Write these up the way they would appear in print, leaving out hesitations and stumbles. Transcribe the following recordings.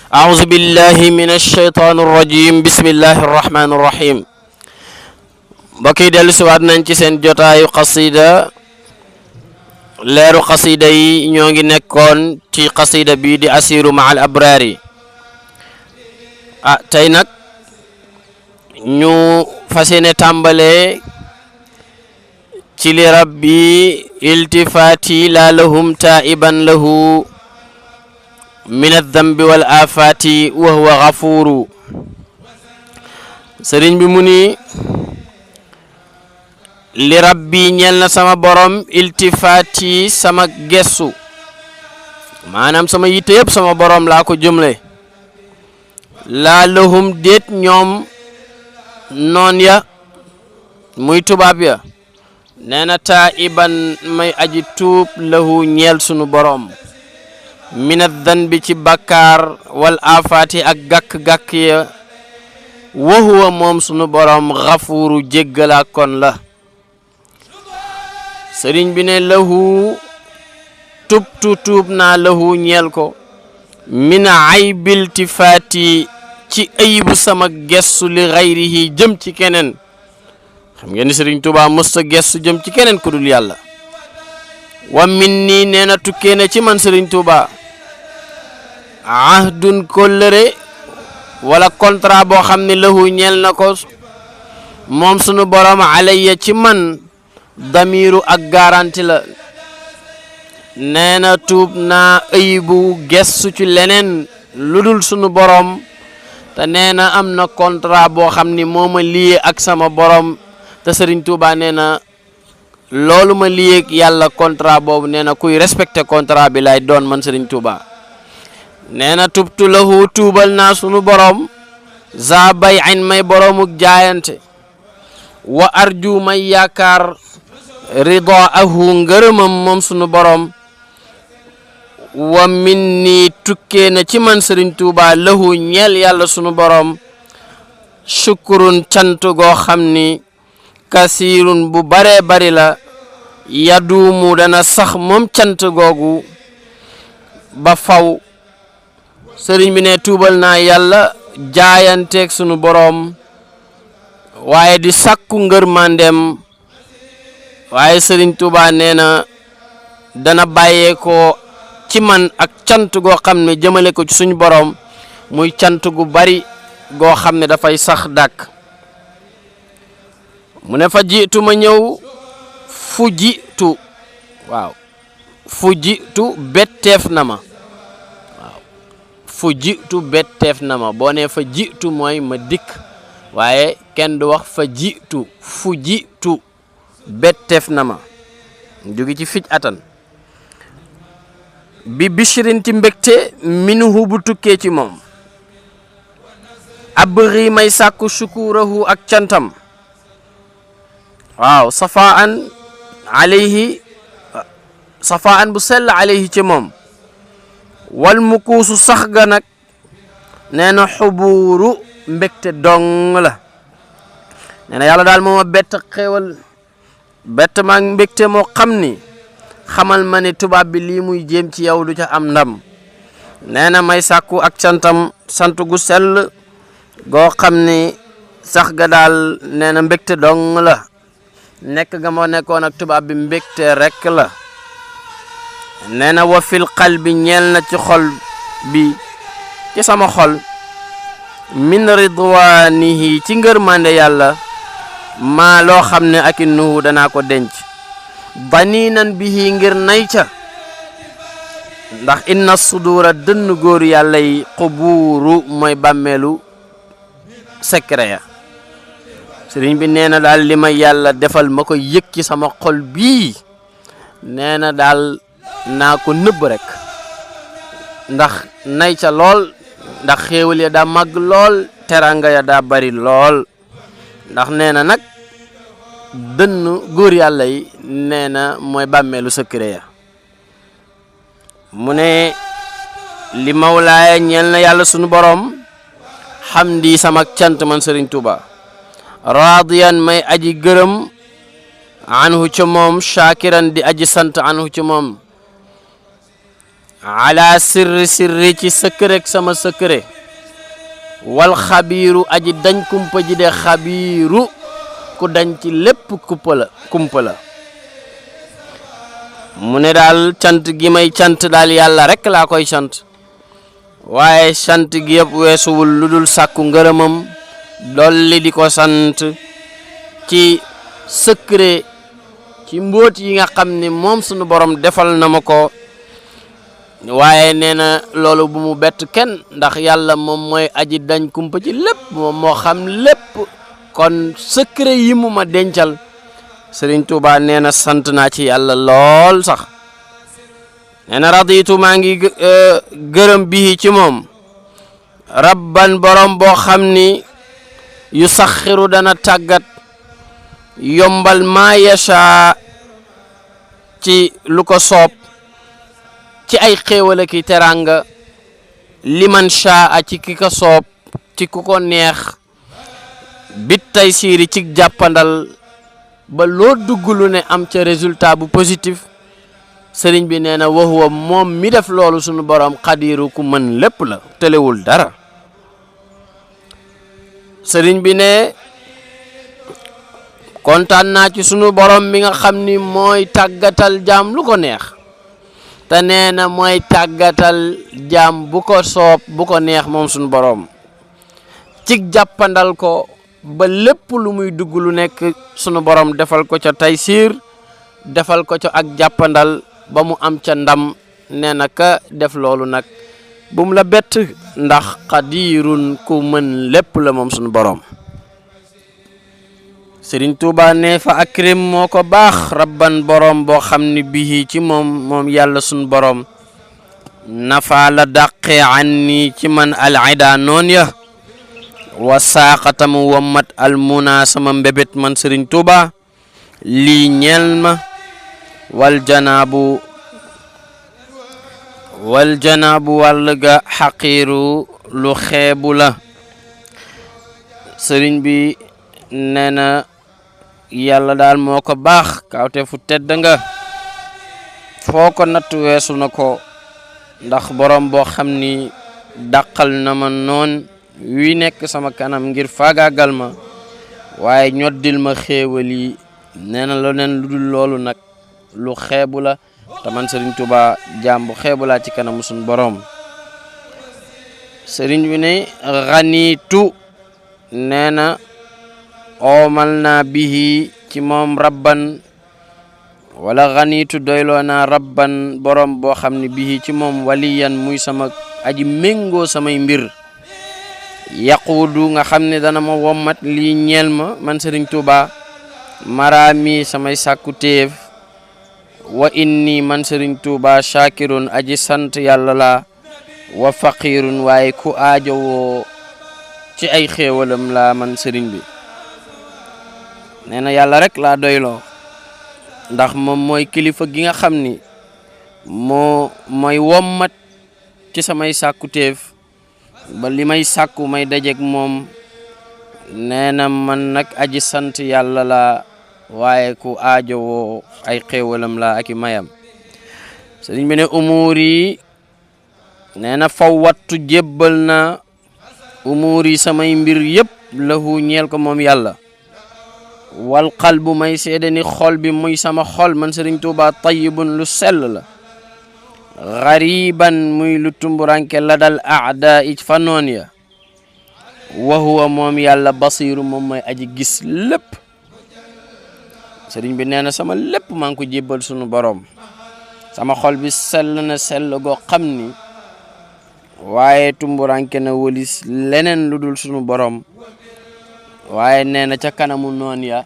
أعوذ بالله من الشيطان الرجيم بسم الله الرحمن الرحيم بكي دل سواد نانتي سين جوتايو قصيدة leeru xasida yi ñoo ngi nekkoon ci xasida bi di asiru ma al abrari tey nag ñu fas yéene tàmbale ci li rabbi iltifaati la lahum taiban lahu min adambi wal afati wa huwa gafuru sëriñ bi mu ni li rabbi ñeel na sama borom iltifaati sama gessu maanaam sama yitte yëpp sama borom laa ko jëmle laa lahum déet ñoom noon ya muy tubaab ya nee na taiban may aji tuub lahu ñeel sunu borom minat danbi ci bakkaar wal afaati ak gàkk-gàkk ya wa huwa moom sunu borom xafuuru jéggalaa kon la sëriñ bi ne lahu tuub naa lahu ñeel ko min aybil tifaati ci ayibu sama gessu li xayrihi jëm ci keneen xam ngeen ni sëriñ Tuubaa mësta gessu jëm ci keneen ku dul yàlla wa min nii nee na tukkee na ci man sëriñ Tuubaa ahdun kóllëre wala contrat boo xam ne lahu ñeel na ko moom sunu borom alayya ci man damiru ak garanti la nee na tuub naa ayibu gestu ci leneen lu dul sunu borom te nee na am na contrat boo xam ni moo ma lié ak sama borom te Serigne Touba nee na loolu ma lié ak yàlla contrat boobu nee na kuy respecté contrat bi lay doon man Serigne Touba nee na tubtu lahu tuubal naa sunu borom za bay ayn may boromuk jaayante wa arju may yaakaar ridaahu ngërëmam moom sunu borom wa minni tukkee na ci man Sëriñ Tuuba lahu ñeel yàlla sunu borom shukurun cant goo xam ni kasirun bu bare bari la yaduumu dana sax moom cant googu ba faw sëriñ bi ne tuubal naa yàlla jaayanteeg sunu borom waaye di sakku ngërmandem waaye Sëriñ Tuuba nee na dana bàyyee ko ci man ak cant goo xam ne jëmale ko ci suñu borom muy cant gu bari goo xam ne dafay sax dàkk mu ne fa jiitu ma ñëw fu jiitu waaw fu jiitu betteef na ma waaw fu jiitu betteef na ma boo ne fa jiitu mooy ma dikk waaye kenn du wax fa jiitu fu jiitu betteef na ma jóge ci fij atan bi bishrin ci mbégte minhu bu tukkee ci moom abri may sàkku shukurahu ak cantam waaw safaan bu sell alayhi ci moom wal mukuusu sax ga nag nee na xubuuru mbégte dong la nee na yàlla daal mooma bett xéewal bett maag mbégte moo xam ni xamal ma ne tubaab bi lii muy jéem ci yow du ca am ndam nee na may sàkku ak cantam sant gu sell goo xam ni sax ga daal nee na mbégte dong la nekk ga moo nekkoon ak tubaab bi mbégte rek la nee na wa fil qalbi ñeel na ci xol bi ci sama xol min ridwanihi ci ngërmande yàlla maa loo xam ne ak innuhu danaa ko denc baniinan bihi ngir nay ca ndax inna sudura dënn góor yàlla yi qubuuru mooy bàmmeelu secret ya sëriñ bi nee na daal li ma yàlla defal ma ko yëg ci sama xol bii nee na daal naa ko nëbb rek ndax nay ca lool ndax xéewal ya daa màgg lool teranga ya daa bari lool ndax nee na nag dënn góor yàlla yi nee na mooy bàmmeelu secret ya mu ne li mawlaaya ñeel na yàlla sunu borom xamdi sama cant man Sëriñ Tuuba raadiyan may aji gërëm anhu ca moom shakiran di aji sant anhu ca moom ala sirri ci secret sama secret wal xabiiru aji dañ kumpa ji de xabiiru ku dañ ci lépp kumpa la mu ne daal cant gi may cant daal yàlla rek laa koy sant waaye sant gi yëpp weesuwul lu dul sàkku ngërëmam dolli di ko sant ci secret ci mbóot yi nga xam ne moom sunu borom defal na ma ko waaye nee na loolu bu mu bett kenn ndax yàlla moom mooy aji dañ kumpa ci lépp moom moo xam lépp kon secret yi mu ma dencal Sëriñ Tuuba nee na sant naa ci yàlla lool sax nee na raditu maa ngi gërëm bii ci moom rabban borom boo xam ni yu saxiru dana tàggat yombal maa yasha ci lu ko soob ci ay xéewal ki teranga liman shaa ci ki ko soob ci ku ko neex bit tay siiri ci jàppandal ba loo dugg lu ne am ca résultat bu positif sëriñ bi nee na waxuwa moom mi def loolu sunu borom xadiiru ku mën lépp la tëlewul dara sëriñ bi ne kontaan naa ci sunu borom mi nga xam ni mooy tàggatal jaam lu ko neex te nee na mooy tàggatal jaam bu ko soob bu ko neex moom sunu borom ci jàppandal ko ba lépp lu muy dugg lu nekk sunu borom defal ko ca taysiir defal ko ca ak jàppandal ba mu am ca ndam nee na ka def loolu nag bu mu la bett ndax xadiirun ku mën lépp la moom sunu borom Sëriñ Tuuba ne fa akrim moo ko baax rabban borom boo xam ni bii ci moom yàlla sunu borom nafa la dàqee an ni ci man al ida noon ya wa saaxatamu wammat al muna sama mbébét man Sëriñ Tuuba lii ñeel ma wal janaabu wàll ga xaqiiru lu xeebu la sëriñ bi nee na yàlla daal moo ko baax kawte fu tedd nga foo ko natt weesu na ko ndax borom boo xam ni dàqal na ma noon wi nekk sama kanam ngir faagaagal ma waaye ñoddil ma xéewal yi nee na leneen lu dul loolu nag lu xeebu la te man Sëriñ Tuuba jaam bu xeebu laa ci kanamu suñu borom sëriñ bi ne xaniitu nee na oomal naa bihi ci moom rabban wala xaniitu doyloo naa rabban borom boo xam ne bihi ci moom waliyan muy sama aji méngoo samay mbir yaquudu nga xam ne dana ma wommat lii ñeel ma man Sëriñ Tuuba maraami samay sàkku téef wa inni man Sëriñ Tuuba shakirun aji sant yàlla la wa faqirun waaye ku aajowoo ci ay xéewalam la man sëriñ bi nee na yàlla rek laa doyloo ndax moom mooy kilifa gi nga xam ni mooy wommat ci samay sàkkuteef ba li may sàkku may dajeek moom nee na man nag aji sant yàlla la waaye ku aajowoo ay xéewalam la ak i mayam sëriñ bi ne umuur yi nee na fawwattu jébbal na umuur yi samay mbir yëpp lahu ñeel ko moom yàlla wal qalbu may seede ni xol bi muy sama xol man Sëriñ Tuuba tayyibun lu sell la gariban muy lu tumburanke la dal aada it fa noon ya wa huwa moom yàlla basiru moom mooy aji gis lépp sëriñ bi nee na sama lépp maa ngi ko jébbal sunu borom sama xol bi sell na sell goo xam ni waaye tumburanke na wëlis leneen lu dul sunu borom waaye nee na ca kanamu noon ya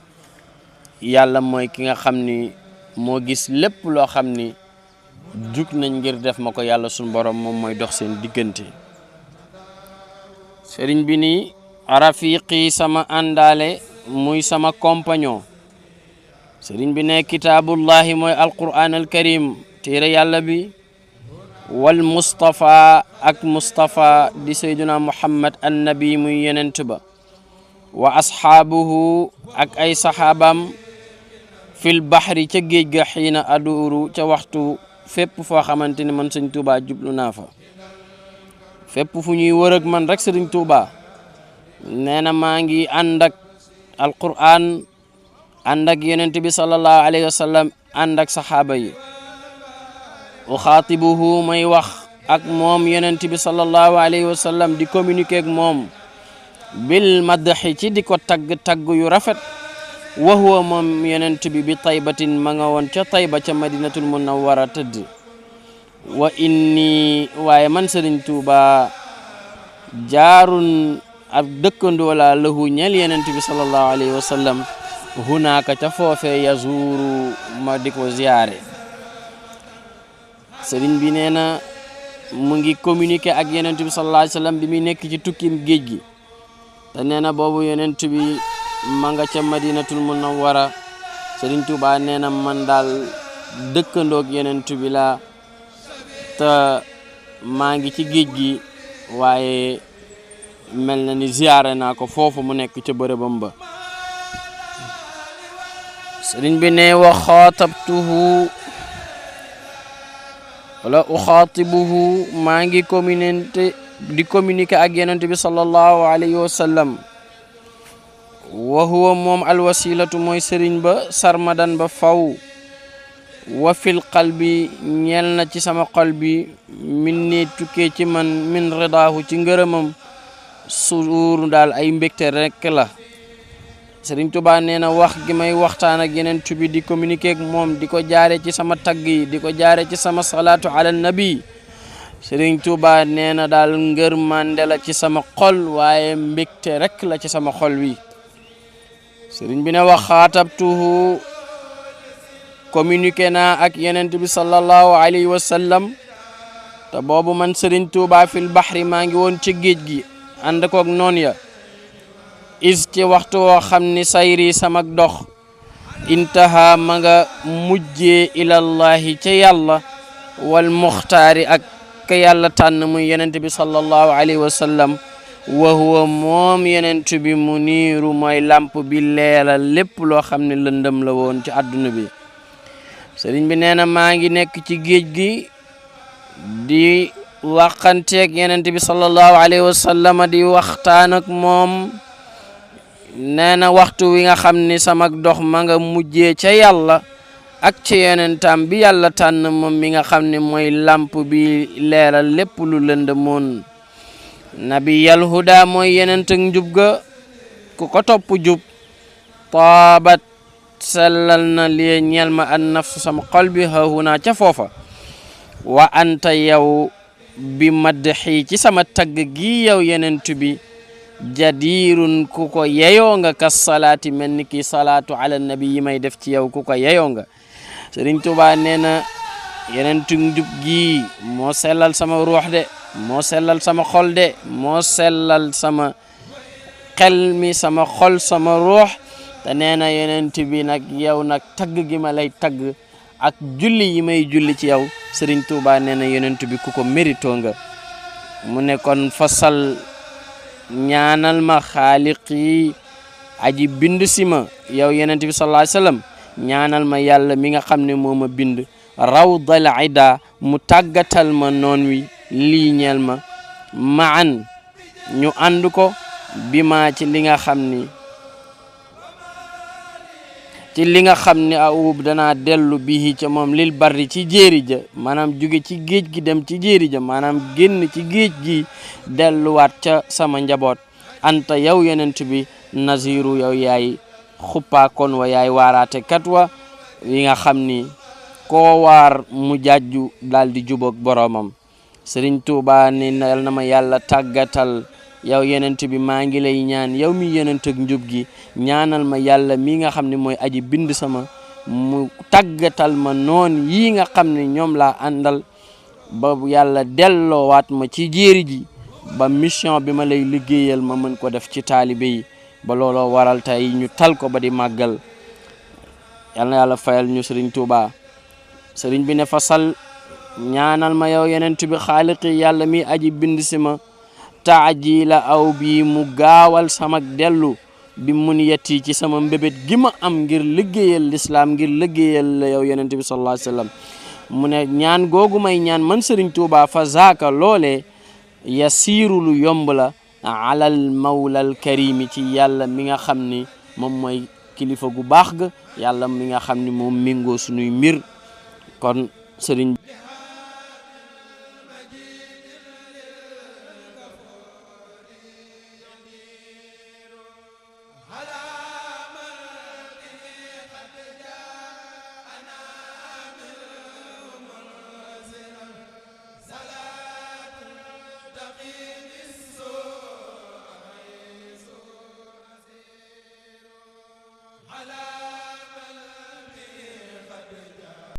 yàlla mooy ki nga xam ni moo gis lépp loo xam ni jug nañ ngir def ma ko yàlla sunu borom moom mooy dox seen diggante sëriñ bi ni rafiqi sama àndaale muy sama compagnon sëriñ bi ne kitaabullahi mooy alquran alkarim téere yàlla bi wal Mustafa ak Mustafa di sayduna Muhammad annabi muy yenent ba wa asxaabuhu ak ay saxaabam fil baxri ca géej ga xiina aduuru ca waxtu fépp foo xamante ni man sëñ Touba jublu naa fa fépp fu ñuy wër ak man rek sëriñ Touba nee na maa ngi ànd ak alquran ànd ak yonent bi sallallahu alayhi wa sallam ànd ak saxaaba yi uxaatibuhu may wax ak moom yonent bi sallallahu alayhi wa sallam di communiquer ak moom bil madxi ci di ko tagg yu rafet wa huwa moom yonent bi taybatin ma nga woon ca tayba ca madinatul munawwara tëdd wa inni waaye man sëriñ Tuuba jaarun ab dëkkandoo la lahu ñel yonent bi sallallahu alayhi wa sallam hunaaka ca foofe yazuru ma di ko ziyaare sëriñ bi nee na mu ngi communiquer ak yonent bi sallallahu alayhi wa sallam bi muy nekk ci tukkim géej gi te nee na boobu yonent bi ma nga ca madinatul munawwara sëriñ Tuuba nee na man daal dëkkandoog yonent bi la te maa ngi ci géej gi waaye mel na ni ziyaare naa ko foofu mu nekk ca bërëbam ba sëriñ bi ne wa xaatabtuhu wala uxaatibuhu maa ngi communiquer ak yonent bi sallallahu alayhi wa sallam wa huwa moom alwasilatu mooy sëriñ ba sarmadan ba faw wa fil qalbi ñeel na ci sama xol bi min ne tukkee ci man min ridaahu ci ngërëmam suur daal ay mbégte rek la sëriñ Tuubaa nee na wax gi may waxtaan ak yonent bi di communiquer ak moom di ko jaare ci sama tagg yi di ko jaare ci sama salaatu ala nabi sëriñ Tuubaa nee na daal ngërmande la ci sama xol waaye mbégte rek la ci sama xol wi sëriñ bi ne wax xaatabtuhu communiqué naa ak yonent bi sallallahu alayhi wa sallam te boobu man sëriñ Tuubaa fil baxri maa ngi woon ci géej gi ànd koog noon ya is ci waxtu woo xam ni sayri samak dox intaha ma nga mujjee ilallahi ca yàlla wal muxtaari ak ka yàlla tànn muy yonent bi sallallahu alayhi wa sallam wa huwa moom yonent bi mu niiru mooy lamp bi leeral lépp loo xam ne lëndëm la woon ci àdduna bi sëriñ bi nee na maa ngi nekk ci géej gi di waxanteeg yonent bi sallallahu alayhi wa sallam di waxtaan ak moom nee na waxtu wi nga xam ni sama dox ma nga mujjee ca yàlla ak ci yonentam bi yàlla tànn moom mi nga xam ne mooy lamp bi leeral lépp lu lëndëmoon nabiyal huda mooy yonent ak njub ga ku ko topp jub taabat sellal na li ñeel ma an nafsu sama xol bi hahuna ca foofa wa anta yow bi madxi ci sama tagg gi yow yonent bi jadirun ku ko yeyoo nga kas salaati mel ni ki salaatu ala nabi yi may def ci yow ku ko yeyoo nga sëriñ Tuubaa nee na yonentu njub gi moo sellal sama ruux de moo sellal sama xol de moo sellal sama xel mi sama xol sama ruux te nee na yonent bi nag yow nag tagg gi ma lay tagg ak julli yi may julli ci yow sëriñ Tuubaa nee na yonent bi ku ko mérito nga mu ne kon fasal ñaanal ma xaaliqi aji bind si ma yow yonent bi sallallahu alayhi wasallam ñaanal ma yàlla mi nga xam ne moo ma bind rawdal ida mu tàggatal ma noon wi lii ñeel ma maan ñu ànd ko bi ma ci li nga xam ni awub danaa dellu bii ca moom lil barri ci jéeri ja maanaam jóge ci géej gi dem ci jéeri ja maanaam génn ci géej gi delluwaat ca sama njaboot anta yow yonent bi naziru yow yaay xuppaakoon wa yaay waaraate kat wa yi nga xam ni koo waar mu jàjju daal di jubóog boroomam sëriñ Tuubaa ni yal na ma yàlla tàggatal yow yonent bi maa ngi lay ñaan yow mi yonent ak njub gi ñaanal ma yàlla mi nga xam ne mooy aji bind sama mu tàggatal ma noon yii nga xam ne ñoom laa àndal ba yàlla delloowaat ma ci jéeri ji ba mission bi ma lay liggéeyal ma mën ko def ci taalibe yi ba looloo waral tey ñu tal ko ba di màggal yal na yàlla fayal ñu sëriñ Tuubaa sëriñ bi ne fasal ñaanal ma yow yonent bi xaaliqi yàlla mi aji bind si ma taajila aw bi mu gaawal sama dellu bi mun yetti ci sama mbébét gi ma am ngir liggéeyal lislaam ngir liggéeyal la yow yonent bi sallallahu alayhi wa sallam mu ne ñaan googu may ñaan man Sëriñ Tuuba fa zaaka loolee yasiiru lu yomb la alal mawlal karimi ci yàlla mi nga xam ni moom mooy kilifa gu baax ga yàlla mi nga xam ni moom méngoo sunuy mbir kon sëriñ